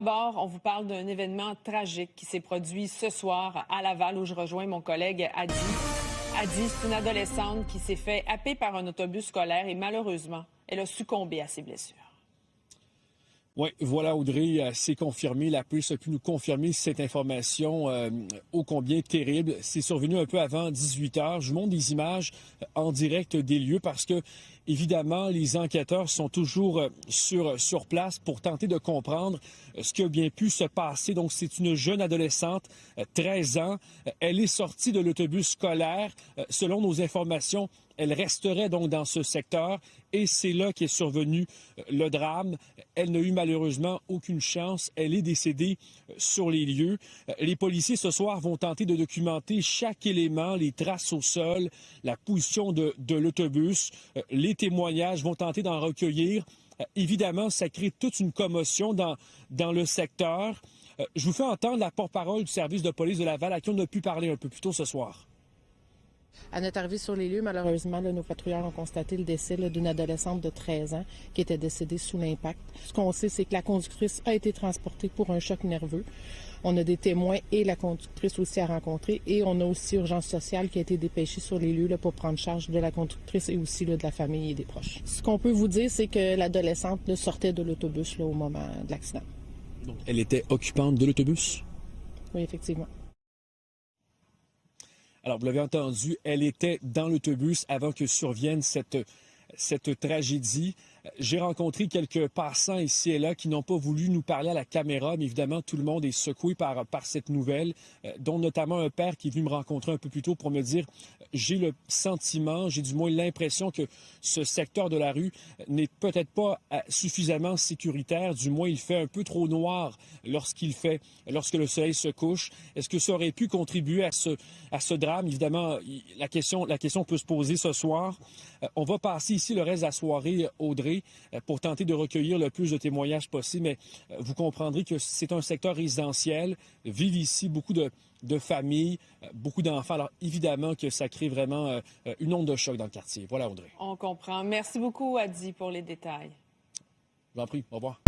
D'abord, on vous parle d'un événement tragique qui s'est produit ce soir à Laval, où je rejoins mon collègue Adi. Adi, c'est une adolescente qui s'est fait happer par un autobus scolaire et malheureusement, elle a succombé à ses blessures. Oui, voilà, Audrey, c'est confirmé. La police a pu nous confirmer cette information ô combien terrible. C'est survenu un peu avant 18 heures. Je vous montre des images en direct des lieux parce que, évidemment, les enquêteurs sont toujours sur place pour tenter de comprendre ce qui a bien pu se passer. Donc, c'est une jeune adolescente, 13 ans. Elle est sortie de l'autobus scolaire. Selon nos informations, elle resterait donc dans ce secteur et c'est là qu'est survenu le drame. Elle n'a eu malheureusement aucune chance. Elle est décédée sur les lieux. Les policiers ce soir vont tenter de documenter chaque élément, les traces au sol, la position de l'autobus. Les témoignages vont tenter d'en recueillir. Évidemment, ça crée toute une commotion dans le secteur. Je vous fais entendre la porte-parole du service de police de Laval à qui on a pu parler un peu plus tôt ce soir. À notre arrivée sur les lieux, malheureusement, nos patrouilleurs ont constaté le décès d'une adolescente de 13 ans qui était décédée sous l'impact. Ce qu'on sait, c'est que la conductrice a été transportée pour un choc nerveux. On a des témoins et la conductrice aussi à rencontrer. Et on a aussi Urgence sociale qui a été dépêchée sur les lieux pour prendre charge de la conductrice et aussi de la famille et des proches. Ce qu'on peut vous dire, c'est que l'adolescente sortait de l'autobus au moment de l'accident. Donc, elle était occupante de l'autobus? Oui, effectivement. Alors, vous l'avez entendu, elle était dans l'autobus avant que survienne cette tragédie. J'ai rencontré quelques passants ici et là qui n'ont pas voulu nous parler à la caméra, mais évidemment, tout le monde est secoué par cette nouvelle, dont notamment un père qui est venu me rencontrer un peu plus tôt pour me dire « J'ai le sentiment, j'ai du moins l'impression que ce secteur de la rue n'est peut-être pas suffisamment sécuritaire, du moins il fait un peu trop noir lorsque le soleil se couche. Est-ce que ça aurait pu contribuer à ce drame? » Évidemment, la question peut se poser ce soir. On va passer ici le reste de la soirée, Audrey, pour tenter de recueillir le plus de témoignages possible. Mais vous comprendrez que c'est un secteur résidentiel. Vivent ici beaucoup de familles, beaucoup d'enfants. Alors, évidemment que ça crée vraiment une onde de choc dans le quartier. Voilà, Audrey. On comprend. Merci beaucoup, Adi, pour les détails. Je vous en prie. Au revoir.